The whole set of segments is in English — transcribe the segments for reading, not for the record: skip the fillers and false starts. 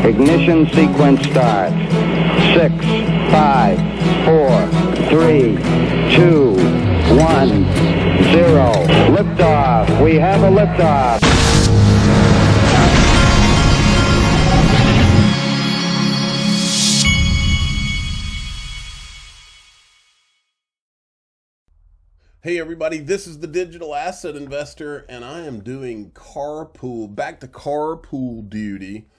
Ignition sequence starts. 6, 5, 4, 3, 2, 1, 0. Liftoff. We have a liftoff. Hey everybody, this is the Digital Asset Investor, and I am doing back to carpool duty.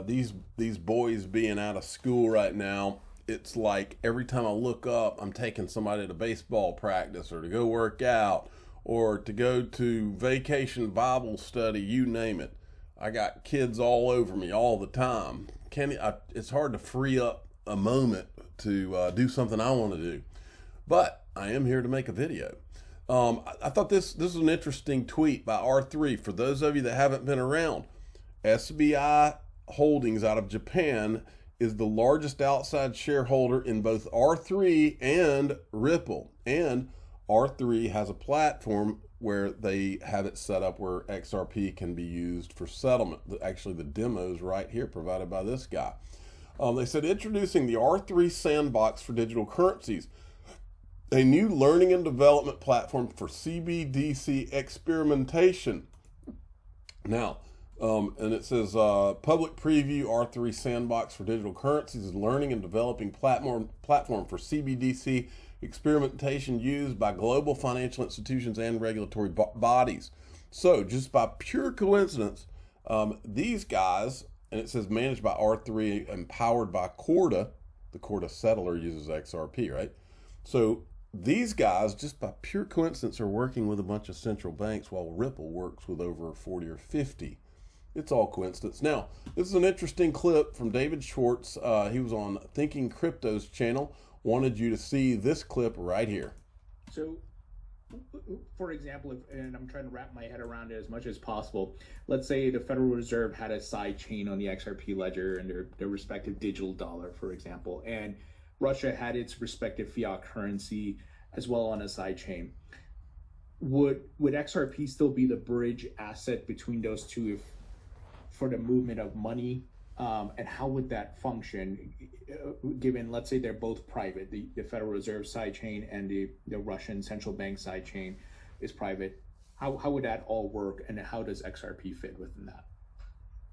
These boys being out of school right now, it's like every time I look up, I'm taking somebody to baseball practice or to go work out or to go to vacation Bible study, you name it. I got kids all over me all the time. It's hard to free up a moment to do something I want to do. But I am here to make a video. I thought this was an interesting tweet by R3. For those of you that haven't been around, SBI Holdings out of Japan is the largest outside shareholder in both R3 and Ripple. And R3 has a platform where they have it set up where XRP can be used for settlement. Actually, the demo is right here provided by this guy. They said, introducing the R3 Sandbox for digital currencies, a new learning and development platform for CBDC experimentation. Now, and it says public preview R3 Sandbox for digital currencies is learning and developing platform for CBDC experimentation used by global financial institutions and regulatory bodies. So just by pure coincidence, these guys, and it says managed by R3 and powered by Corda, the Corda settler uses XRP, right? So these guys, just by pure coincidence, are working with a bunch of central banks while Ripple works with over 40 or 50. It's all coincidence. Now, this is an interesting clip from David Schwartz. He was on Thinking Crypto's channel. Wanted you to see this clip right here. So, for example, and I'm trying to wrap my head around it as much as possible, let's say the Federal Reserve had a side chain on the XRP ledger and their respective digital dollar, for example, and Russia had its respective fiat currency as well on a side chain. Would XRP still be the bridge asset between those two for the movement of money? And how would that function given, let's say they're both private, the Federal Reserve side chain and the Russian central bank side chain is private? How would that all work, and how does XRP fit within that?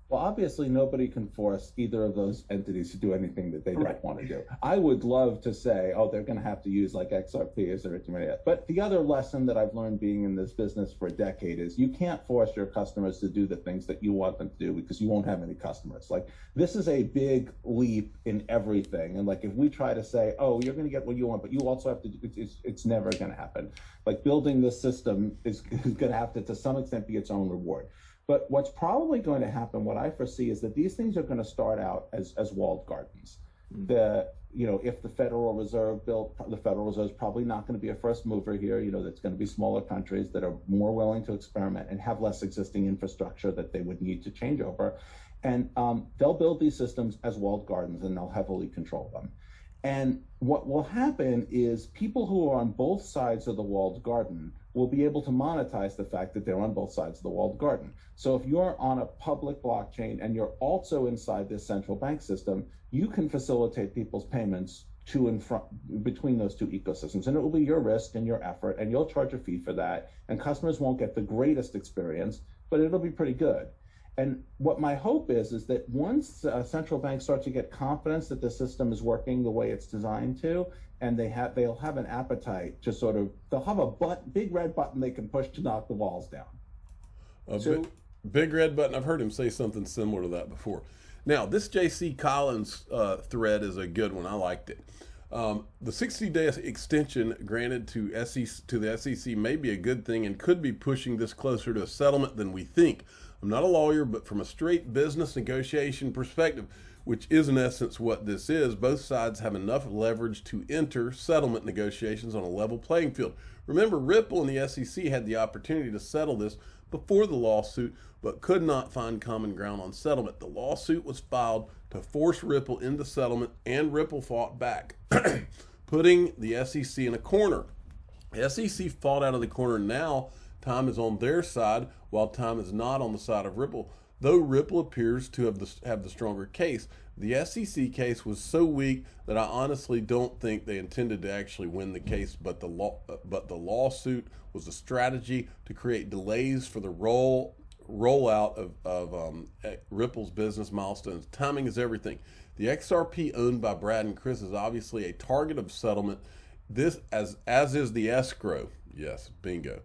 Well, obviously, nobody can force either of those entities to do anything that they don't want to do. I would love to say, oh, they're going to have to use like XRP as their intermediate. But the other lesson that I've learned being in this business for a decade is you can't force your customers to do the things that you want them to do because you won't have any customers. Like, this is a big leap in everything. And like, if we try to say, oh, you're going to get what you want, but you also have to, it's never going to happen. Like, building this system is going to have to some extent, be its own reward. But what's probably going to happen, what I foresee, is that these things are going to start out as walled gardens. If the Federal Reserve the Federal Reserve is probably not going to be a first mover here. That's going to be smaller countries that are more willing to experiment and have less existing infrastructure that they would need to change over. And they'll build these systems as walled gardens, and they'll heavily control them. And what will happen is people who are on both sides of the walled garden will be able to monetize the fact that they're on both sides of the walled garden. So if you're on a public blockchain and you're also inside this central bank system, you can facilitate people's payments to and from between those two ecosystems. And it will be your risk and your effort, and you'll charge a fee for that. And customers won't get the greatest experience, but it'll be pretty good. And what my hope is that once central banks start to get confidence that the system is working the way it's designed to, and they'll have an appetite to they'll have a big red button they can push to knock the walls down. Big red button. I've heard him say something similar to that before. Now, this J.C. Collins thread is a good one. I liked it. The 60-day extension granted to the SEC may be a good thing and could be pushing this closer to a settlement than we think. I'm not a lawyer, but from a straight business negotiation perspective, which is in essence what this is, both sides have enough leverage to enter settlement negotiations on a level playing field. Remember, Ripple and the SEC had the opportunity to settle this before the lawsuit, but could not find common ground on settlement. The lawsuit was filed to force Ripple into settlement, and Ripple fought back, putting the SEC in a corner. The SEC fought out of the corner. Now time is on their side, while time is not on the side of Ripple. though Ripple appears to have the stronger case. The SEC case was so weak that I honestly don't think they intended to actually win the case, but the lawsuit was a strategy to create delays for the rollout of Ripple's business milestones. Timing is everything. The XRP owned by Brad and Chris is obviously a target of settlement. This as is the escrow. Yes, bingo.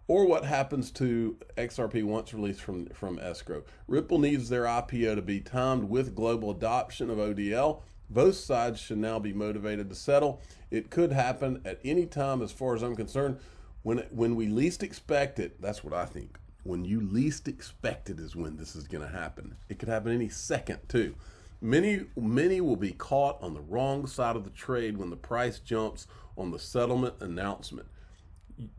Or what happens to XRP once released from escrow. Ripple needs their IPO to be timed with global adoption of ODL. Both sides should now be motivated to settle. It could happen at any time as far as I'm concerned. When we least expect it, that's what I think. When you least expect it is when this is going to happen. It could happen any second too. Many will be caught on the wrong side of the trade when the price jumps on the settlement announcement.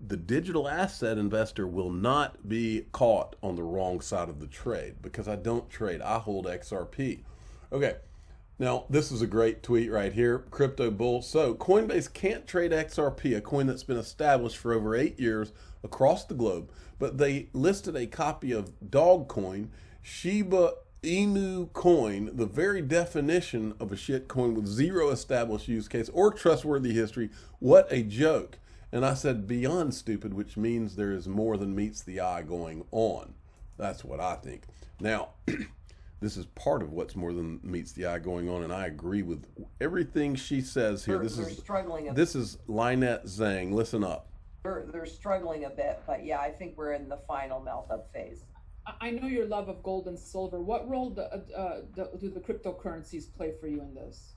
The digital asset investor will not be caught on the wrong side of the trade because I don't trade. I hold XRP. Okay, now this is a great tweet right here. Crypto Bull. So Coinbase can't trade XRP, a coin that's been established for over 8 years across the globe, but they listed a copy of Dogecoin, Shiba Inu coin, the very definition of a shit coin with zero established use case or trustworthy history. What a joke. And I said beyond stupid, which means there is more than meets the eye going on. That's what I think. Now, this is part of what's more than meets the eye going on, and I agree with everything she says here. This is Lynette Zhang. Listen up. They're struggling a bit, but yeah, I think we're in the final melt-up phase. I know your love of gold and silver. What role do the cryptocurrencies play for you in this?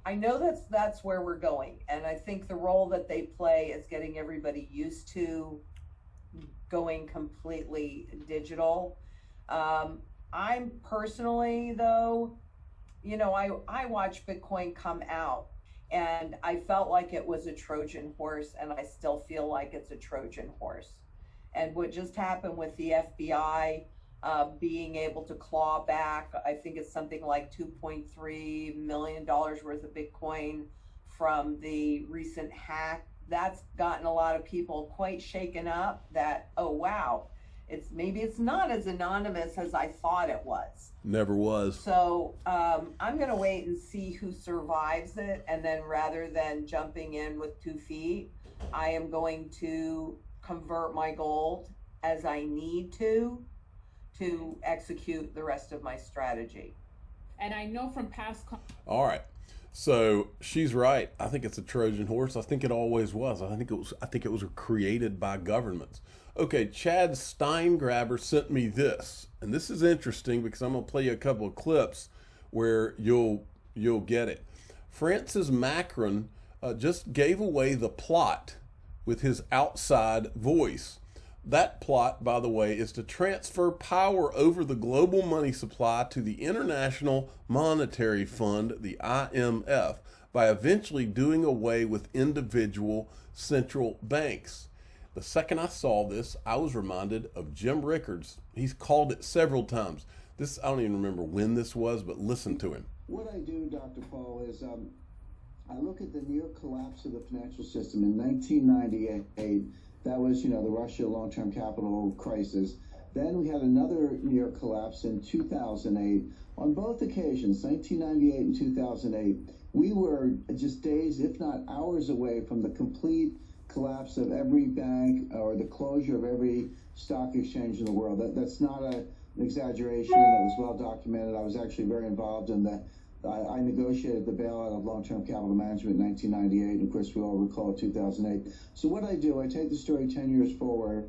I know that's where we're going, and I think the role that they play is getting everybody used to going completely digital. I'm personally, though, you know, I watched Bitcoin come out, and I felt like it was a Trojan horse, and I still feel like it's a Trojan horse. And what just happened with the FBI being able to claw back, I think it's something like $2.3 million worth of Bitcoin from the recent hack, that's gotten a lot of people quite shaken up that, oh, wow, maybe it's not as anonymous as I thought it was. Never was. So I'm going to wait and see who survives it. And then rather than jumping in with 2 feet, I am going to convert my gold as I need to execute the rest of my strategy. And I know from past... All right. So she's right. I think it's a Trojan horse. I think it always was. I think it was created by governments. Okay, Chad Steingraber sent me this. And this is interesting because I'm going to play you a couple of clips where you'll get it. Francis Macron just gave away the plot with his outside voice. That plot, by the way, is to transfer power over the global money supply to the International Monetary Fund, the IMF, by eventually doing away with individual central banks. The second I saw this, I was reminded of Jim Rickards. He's called it several times. This, I don't even remember when this was, but listen to him. What I do, Dr. Paul, is I look at the near collapse of the financial system in 1998. That was, the Russia long-term capital crisis. Then we had another near collapse in 2008. On both occasions, 1998 and 2008, we were just days, if not hours away from the complete collapse of every bank or the closure of every stock exchange in the world. That's not an exaggeration. It was well documented. I was actually very involved in that. I negotiated the bailout of long-term capital management in 1998, and of course we all recall 2008. So what I do, I take the story 10 years forward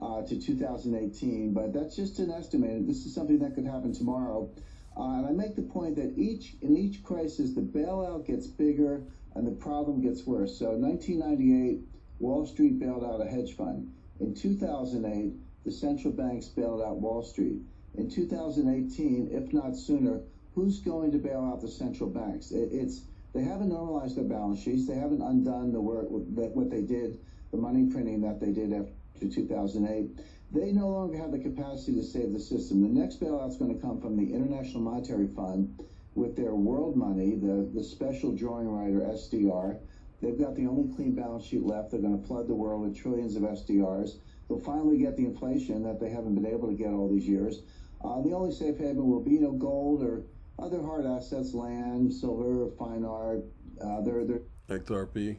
to 2018, but that's just an estimate. This is something that could happen tomorrow. And I make the point that in each crisis, the bailout gets bigger and the problem gets worse. So in 1998, Wall Street bailed out a hedge fund. In 2008, the central banks bailed out Wall Street. In 2018, if not sooner, who's going to bail out the central banks? They haven't normalized their balance sheets. They haven't undone the work what they did, the money printing that they did after 2008. They no longer have the capacity to save the system. The next bailout's going to come from the International Monetary Fund with their world money, the special drawing right, or SDR. They've got the only clean balance sheet left. They're going to flood the world with trillions of SDRs. They'll finally get the inflation that they haven't been able to get all these years. The only safe haven will be, gold or other hard assets, land, silver, fine art. They're XRP.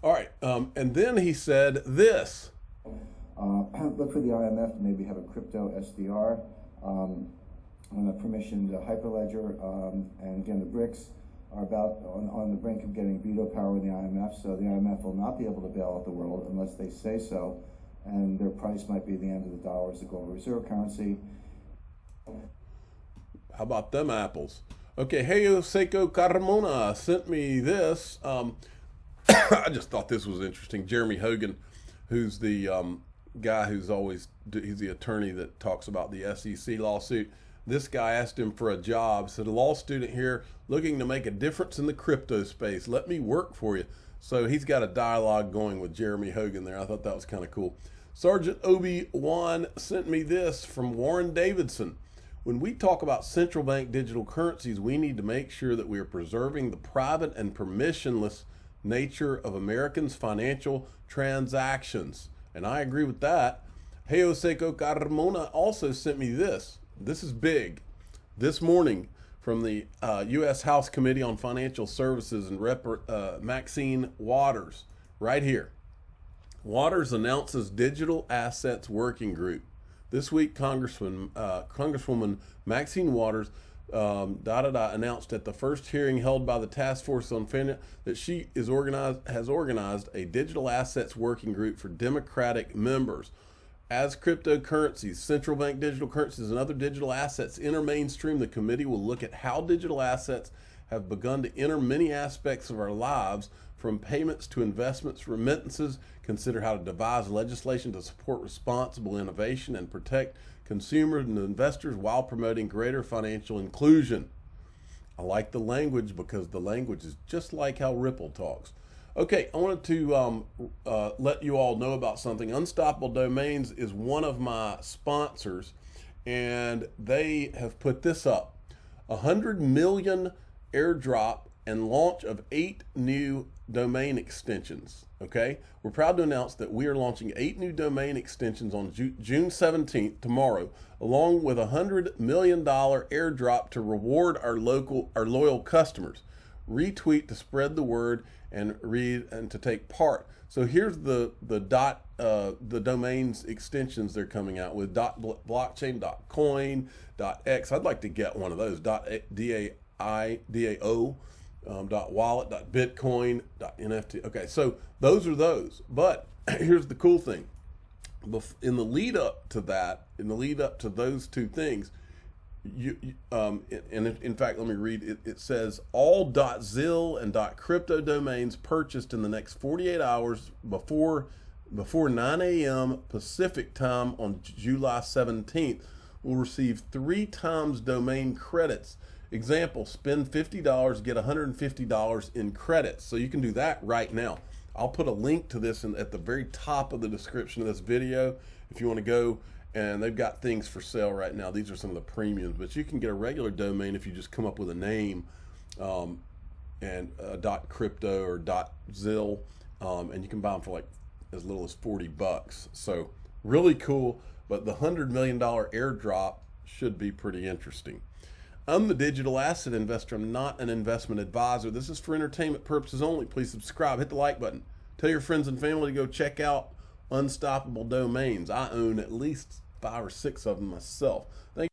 All right, and then he said this. Look for the IMF to maybe have a crypto SDR on a permissioned hyperledger, and again, the BRICS are about on the brink of getting veto power in the IMF, so the IMF will not be able to bail out the world unless they say so, and their price might be the end of the dollar as the global reserve currency. How about them apples? Okay, Heyo Seiko Carmona sent me this. I just thought this was interesting. Jeremy Hogan, who's the guy who's he's the attorney that talks about the SEC lawsuit. This guy asked him for a job, said, a law student here looking to make a difference in the crypto space. Let me work for you. So he's got a dialogue going with Jeremy Hogan there. I thought that was kind of cool. Sergeant Obi-Wan sent me this from Warren Davidson. When we talk about central bank digital currencies, we need to make sure that we are preserving the private and permissionless nature of Americans' financial transactions. And I agree with that. Heyo Seiko Carmona also sent me this. This is big. This morning from the U.S. House Committee on Financial Services and Maxine Waters, right here. Waters announces Digital Assets Working Group. This week, Congresswoman Maxine Waters announced at the first hearing held by the Task Force on Finance that she has organized a Digital Assets Working Group for Democratic members. As cryptocurrencies, central bank digital currencies, and other digital assets enter mainstream, the committee will look at how digital assets have begun to enter many aspects of our lives, from payments to investments, remittances, consider how to devise legislation to support responsible innovation and protect consumers and investors while promoting greater financial inclusion. I like the language because the language is just like how Ripple talks. Okay, I wanted to let you all know about something. Unstoppable Domains is one of my sponsors, and they have put this up. 100 million airdrop and launch of 8 new domain extensions. Okay, we're proud to announce that we are launching 8 new domain extensions on June 17th, tomorrow, along with $100 million airdrop to reward our loyal customers. Retweet to spread the word and read and to take part. So here's the domains extensions they're coming out with: .blockchain, .coin, .x. I'd like to get one of those. .dao, .wallet, .bitcoin, .nft. Okay, so those are those. But here's the cool thing. In the lead up to that, in the lead up to those two things, in fact, let me read it. It says all .zil and .crypto domains purchased in the next 48 hours before 9 a.m. Pacific time on July 17th will receive 3 times domain credits. Example, spend $50, get $150 in credits. So you can do that right now. I'll put a link to this at the very top of the description of this video if you want to go. And they've got things for sale right now. These are some of the premiums, but you can get a regular domain if you just come up with a name and .crypto or .zil, and you can buy them for like as little as $40. So really cool, but the $100 million airdrop should be pretty interesting. I'm the digital asset investor. I'm not an investment advisor. This is for entertainment purposes only. Please subscribe, hit the like button. Tell your friends and family to go check out Unstoppable Domains. I own at least 5 or 6 of them myself. Thank